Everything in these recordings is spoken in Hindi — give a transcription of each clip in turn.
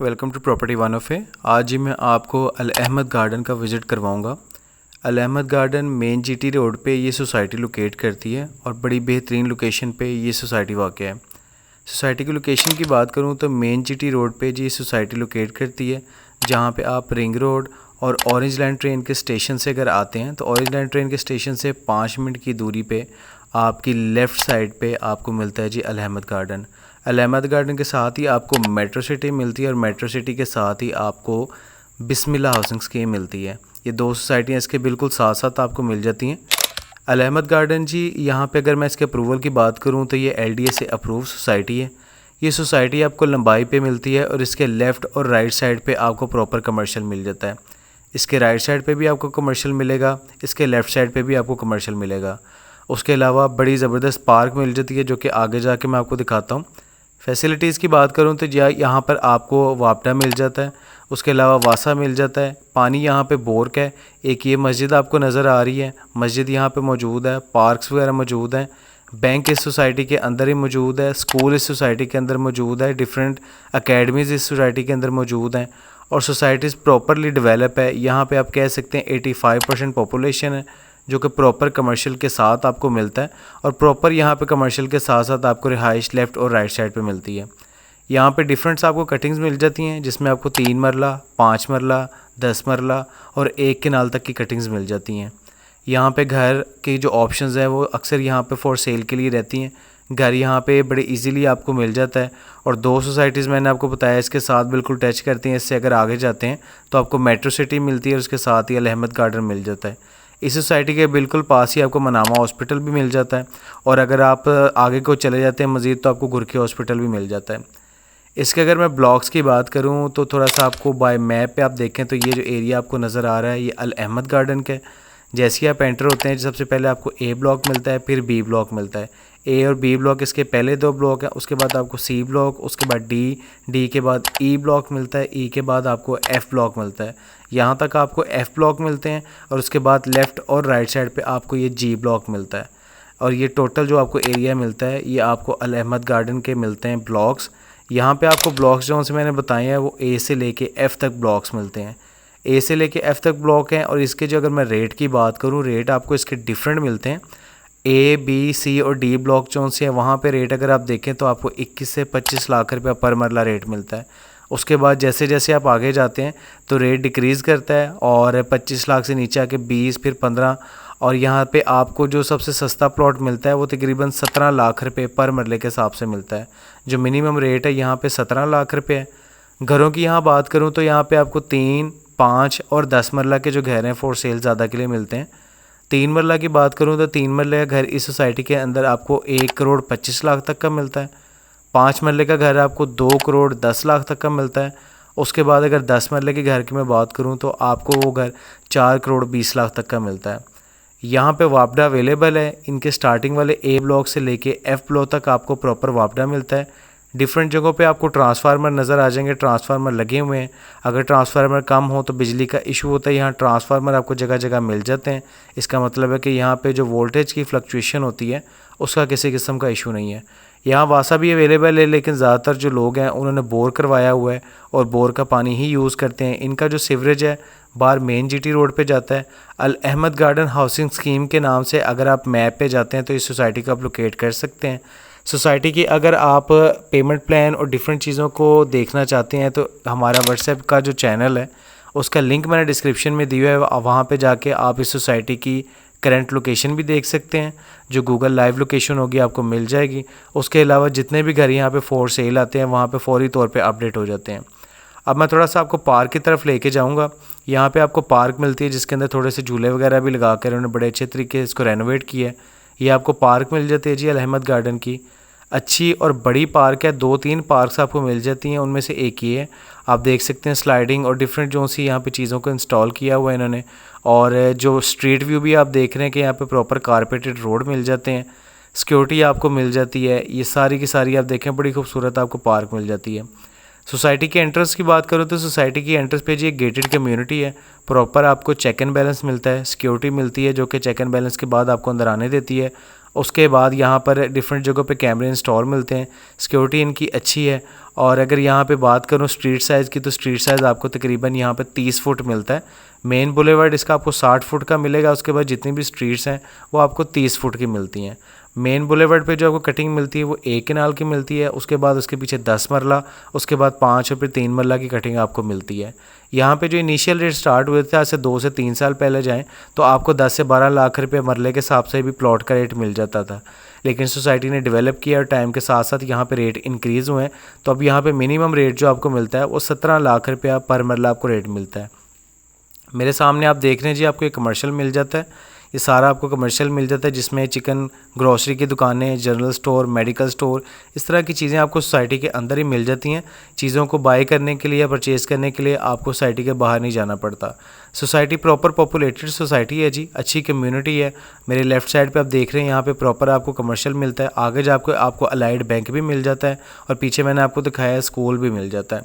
Welcome to property one of A. आज ही मैं आपको अल अहमद गार्डन का विज़िट करवाऊंगा। Al Ahmad garden main GT road पे ये सोसाइटी लोकेट करती है और बड़ी बेहतरीन लोकेशन पे ये सोसाइटी वाक़ है। सोसाइटी की लोकेशन की बात करूं तो मेन जीटी रोड पे जी सोसाइटी लोकेट करती है, जहां पे आप रिंग रोड और ऑरेंज लाइन ट्रेन के स्टेशन से अगर आते हैं तो ऑरेंज लाइन ट्रेन के स्टेशन से 5 मिनट की दूरी पे आपकी लेफ़्ट साइड पे आपको मिलता है जी अल अहमद गार्डन। अल अहमद गार्डन के साथ ही आपको मेट्रो सिटी मिलती है और मेट्रो सिटी के साथ ही आपको बिस्मिल्लाह हाउसिंग स्कीम मिलती है। ये दो सोसाइटियाँ इसके बिल्कुल साथ साथ आपको मिल जाती हैं। अल अहमद गार्डन जी यहाँ पे अगर मैं इसके अप्रूवल की बात करूँ तो ये LDA से अप्रूव सोसाइटी है। ये सोसाइटी आपको लंबाई पे मिलती है और इसके लेफ़्ट और राइट साइड पे आपको प्रॉपर कमर्शियल मिल जाता है। इसके राइट साइड पे भी आपको कमर्शियल मिलेगा, इसके लेफ़्ट साइड पे भी आपको कमर्शियल मिलेगा। उसके अलावा बड़ी ज़बरदस्त पार्क मिल जाती है, जो कि आगे जाके मैं आपको दिखाता हूँ। फैसिलिटीज़ की बात करूँ तो यहाँ पर आपको वापडा मिल जाता है, उसके अलावा वासा मिल जाता है। पानी यहाँ पे बोर का है। एक ये मस्जिद आपको नज़र आ रही है, मस्जिद यहाँ पे मौजूद है, पार्क्स वगैरह मौजूद हैं। बैंक इस सोसाइटी के अंदर ही मौजूद है, स्कूल इस सोसाइटी के अंदर मौजूद है, डिफरेंट अकेडमीज़ इस सोसाइटी के अंदर मौजूद हैं और सोसाइटीज़ प्रॉपरली डेवलप है। यहाँ पे आप कह सकते हैं 85% पॉपुलेशन है, जो कि प्रॉपर कमर्शियल के साथ आपको मिलता है और प्रॉपर यहाँ पे कमर्शियल के साथ साथ आपको रिहाइश लेफ़्ट और राइट साइड पे मिलती है। यहाँ पे डिफरेंट्स आपको कटिंग्स मिल जाती हैं, जिसमें आपको 3 मरला, 5 मरला, 10 मरला और 1 केनाल तक की कटिंग्स मिल जाती हैं। यहाँ पे घर के जो ऑप्शंस हैं वो अक्सर यहाँ पे फॉर सेल के लिए रहती हैं। घर यहाँ पे बड़े इजीली आपको मिल जाता है और दो सोसाइटीज़ मैंने आपको बताया इसके साथ बिल्कुल टच करती हैं। इससे अगर आगे जाते हैं तो आपको मेट्रो सिटी मिलती है और उसके साथ ही अल अहमद गार्डन मिल जाता है। इस सोसाइटी के बिल्कुल पास ही आपको मनामा हॉस्पिटल भी मिल जाता है और अगर आप आगे को चले जाते हैं मज़ीद तो आपको गुरकी हॉस्पिटल भी मिल जाता है। इसके अगर मैं ब्लॉक्स की बात करूं तो थोड़ा सा आपको बाय मैप पे आप देखें तो ये जो एरिया आपको नज़र आ रहा है ये अल अहमद गार्डन का है। जैसे ही आप एंटर होते हैं सबसे पहले आपको A ब्लॉक मिलता है, फिर B ब्लॉक मिलता है। A और B ब्लॉक इसके पहले 2 ब्लॉक हैं, उसके बाद आपको C ब्लॉक, उसके बाद D के बाद E ब्लॉक मिलता है, E के बाद आपको F ब्लॉक मिलता है। यहाँ तक आपको F ब्लॉक मिलते हैं और उसके बाद लेफ़्ट और राइट साइड पे आपको ये G ब्लॉक मिलता है। और ये टोटल जो आपको एरिया मिलता है ये आपको अल अहमद गार्डन के मिलते हैं ब्लॉक्स। यहाँ पे आपको ब्लॉक्स जो से मैंने बताए हैं वो A से लेके F तक ब्लॉक्स मिलते हैं। A से लेके F तक ब्लॉक हैं और इसके जो अगर मैं रेट की बात करूँ, रेट आपको इसके डिफरेंट मिलते हैं। A, B, C और D ब्लॉक जो से हैं वहाँ पे रेट अगर आप देखें तो आपको 21 से 25 लाख रुपया पर मरला रेट मिलता है। उसके बाद जैसे जैसे आप आगे जाते हैं तो रेट डिक्रीज़ करता है और 25 लाख से नीचे आके 20 फिर 15 और यहाँ पे आपको जो सबसे सस्ता प्लॉट मिलता है वो तकरीबन 17 लाख रुपए पर मरले के हिसाब से मिलता है। जो मिनिमम रेट है यहाँ पे 17 लाख रुपए है। घरों की यहाँ बात करूँ तो यहाँ पे आपको 3, 5 और 10 मरला के जो घर हैं फॉर सेल ज़्यादा के लिए मिलते हैं। 3 मरला की बात करूँ तो 3 मरले का घर इस सोसाइटी के अंदर आपको 1 करोड़ 25 लाख तक का मिलता है। 5 मरले का घर आपको 2 करोड़ 10 लाख तक का मिलता है। उसके बाद अगर 10 मरले के घर की मैं बात करूँ तो आपको वो घर 4 करोड़ 20 लाख तक का मिलता है। यहाँ पे वापडा अवेलेबल है। इनके स्टार्टिंग वाले A ब्लॉक से लेके F ब्लॉक तक आपको प्रॉपर वापडा मिलता है। डिफरेंट जगहों पे आपको ट्रांसफार्मर नज़र आ जाएंगे, ट्रांसफार्मर लगे हुए हैं। अगर ट्रांसफार्मर कम हो तो बिजली का इशू होता है, यहाँ ट्रांसफार्मर आपको जगह जगह मिल जाते हैं। इसका मतलब है कि यहाँ पे जो वोल्टेज की फ्लक्चुएशन होती है उसका किसी किस्म का इशू नहीं है। यहाँ वासा भी अवेलेबल है, लेकिन ज़्यादातर जो लोग हैं उन्होंने बोर करवाया हुआ है और बोर का पानी ही यूज़ करते हैं। इनका जो सीवरेज है बाहर मेन जीटी रोड पे जाता है। अल अहमद गार्डन हाउसिंग स्कीम के नाम से अगर आप मैप पे जाते हैं तो इस सोसाइटी को आप लोकेट कर सकते हैं। सोसाइटी की अगर आप पेमेंट प्लान और डिफरेंट चीज़ों को देखना चाहते हैं तो हमारा व्हाट्सएप का जो चैनल है उसका लिंक मैंने डिस्क्रिप्शन में दिया है, वहाँ पे जाके आप इस सोसाइटी की करंट लोकेशन भी देख सकते हैं। जो गूगल लाइव लोकेशन होगी आपको मिल जाएगी। उसके अलावा जितने भी घर यहाँ पे फॉर सेल आते हैं वहाँ पे फौरी तौर पे अपडेट हो जाते हैं। अब मैं थोड़ा सा आपको पार्क की तरफ लेके जाऊँगा। यहाँ पे आपको पार्क मिलती है जिसके अंदर थोड़े से झूले वगैरह भी लगा कर उन्होंने बड़े अच्छे तरीके से इसको रेनोवेट किया है। ये आपको पार्क मिल जाती है जी अल अहमद गार्डन की। अच्छी और बड़ी पार्क है, 2-3 पार्क्स आपको मिल जाती हैं, उनमें से एक ये है। आप देख सकते हैं स्लाइडिंग और डिफरेंट जो सी यहाँ पे चीज़ों को इंस्टॉल किया हुआ है इन्होंने। और जो स्ट्रीट व्यू भी आप देख रहे हैं कि यहाँ पे प्रॉपर कारपेटेड रोड मिल जाते हैं, सिक्योरिटी आपको मिल जाती है। ये सारी की सारी आप देखें बड़ी खूबसूरत आपको पार्क मिल जाती है। सोसाइटी के एंट्रेंस की बात करो तो सोसाइटी की एंट्रेंस पे जी एक गेटेड कम्युनिटी है। प्रॉपर आपको चेक एंड बैलेंस मिलता है, सिक्योरिटी मिलती है जो कि चेक एंड बैलेंस के बाद आपको अंदर आने देती है। उसके बाद यहाँ पर डिफरेंट जगहों पे कैमरे इंस्टॉल मिलते हैं, सिक्योरिटी इनकी अच्छी है। और अगर यहाँ पे बात करूँ स्ट्रीट साइज़ की, तो स्ट्रीट साइज़ आपको तकरीबन यहाँ पे 30 फुट मिलता है। मेन बुलेवर्ड इसका आपको 60 फुट का मिलेगा। उसके बाद जितनी भी स्ट्रीट्स हैं वो आपको 30 फुट की मिलती हैं। मेन बुलेवर्ड पे जो आपको कटिंग मिलती है वो 1 कनाल की मिलती है। उसके बाद उसके पीछे 10 मरला, उसके बाद 5 और फिर 3 मरला की कटिंग आपको मिलती है। यहाँ पे जो इनिशियल रेट स्टार्ट हुए थे आज से 2 से 3 साल पहले जाएं तो आपको 10 से 12 लाख रुपए मरले के हिसाब से भी प्लॉट का रेट मिल जाता था। लेकिन सोसाइटी ने डेवलप किया और टाइम के साथ साथ यहाँ पे रेट इंक्रीज़ हुए हैं, तो अब यहाँ पे मिनिमम रेट जो आपको मिलता है वो 17 लाख रुपया पर मरला आपको रेट मिलता है। मेरे सामने आप देख रहे हैं जी, आपको एक कमर्शियल मिल जाता है। ये सारा आपको कमर्शियल मिल जाता है जिसमें चिकन, ग्रोसरी की दुकानें, जनरल स्टोर, मेडिकल स्टोर, इस तरह की चीज़ें आपको सोसाइटी के अंदर ही मिल जाती हैं। चीज़ों को बाय करने के लिए या परचेज़ करने के लिए आपको सोसाइटी के बाहर नहीं जाना पड़ता। सोसाइटी प्रॉपर पॉपुलेटेड सोसाइटी है जी, अच्छी कम्युनिटी है। मेरे लेफ़्ट साइड पे आप देख रहे हैं, यहाँ पे प्रॉपर आपको कमर्शियल मिलता है। आगे जाकर आपको अलाइड बैंक भी मिल जाता है और पीछे मैंने आपको दिखाया है स्कूल भी मिल जाता है।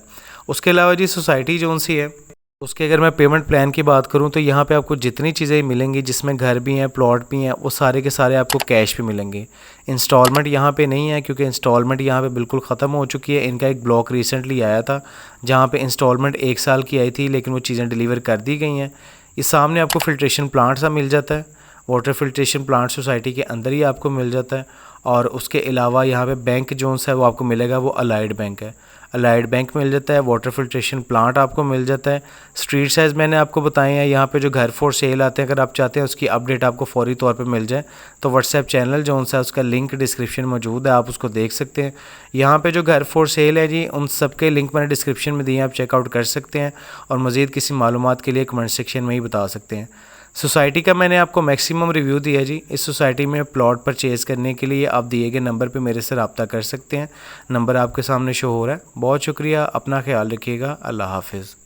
उसके अलावा जी सोसाइटी जो सी है उसके अगर मैं पेमेंट प्लान की बात करूं तो यहाँ पे आपको जितनी चीज़ें मिलेंगी, जिसमें घर भी हैं, प्लॉट भी हैं, वो सारे के सारे आपको कैश पे मिलेंगे। इंस्टॉलमेंट यहाँ पे नहीं है, क्योंकि इंस्टॉलमेंट यहाँ पे बिल्कुल ख़त्म हो चुकी है। इनका एक ब्लॉक रिसेंटली आया था जहाँ पे इंस्टॉलमेंट 1 साल की आई थी, लेकिन वो चीज़ें डिलीवर कर दी गई हैं। इस सामने आपको फ़िल्ट्रेशन प्लांट सा मिल जाता है। वाटर फिल्ट्रेशन प्लांट सोसाइटी के अंदर ही आपको मिल जाता है। और उसके अलावा यहाँ पे बैंक जोन है वो आपको मिलेगा, वो अलाइड बैंक है। अलाइड बैंक मिल जाता है, वाटर फिल्ट्रेशन प्लांट आपको मिल जाता है। स्ट्रीट साइज़ मैंने आपको बताए हैं। यहाँ पे जो घर फॉर सेल आते हैं, अगर आप चाहते हैं उसकी अपडेट आपको फौरी तौर पे मिल जाए तो व्हाट्सएप चैनल जो है उसका लिंक डिस्क्रिप्शन मौजूद है, आप उसको देख सकते हैं। यहाँ पे जो घर फॉर सेल है जी, उन सब के लिंक मैंने डिस्क्रिप्शन में दिए हैं, आप चेकआउट कर सकते हैं। और मज़ीद किसी मालूमात के लिए कमेंट सेक्शन में ही बता सकते हैं। सोसाइटी का मैंने आपको मैक्सिमम रिव्यू दिया जी। इस सोसाइटी में प्लॉट परचेज़ करने के लिए आप दिए गए नंबर पे मेरे से रब्ता कर सकते हैं। नंबर आपके सामने शो हो रहा है। बहुत शुक्रिया, अपना ख्याल रखिएगा। अल्लाह हाफिज़।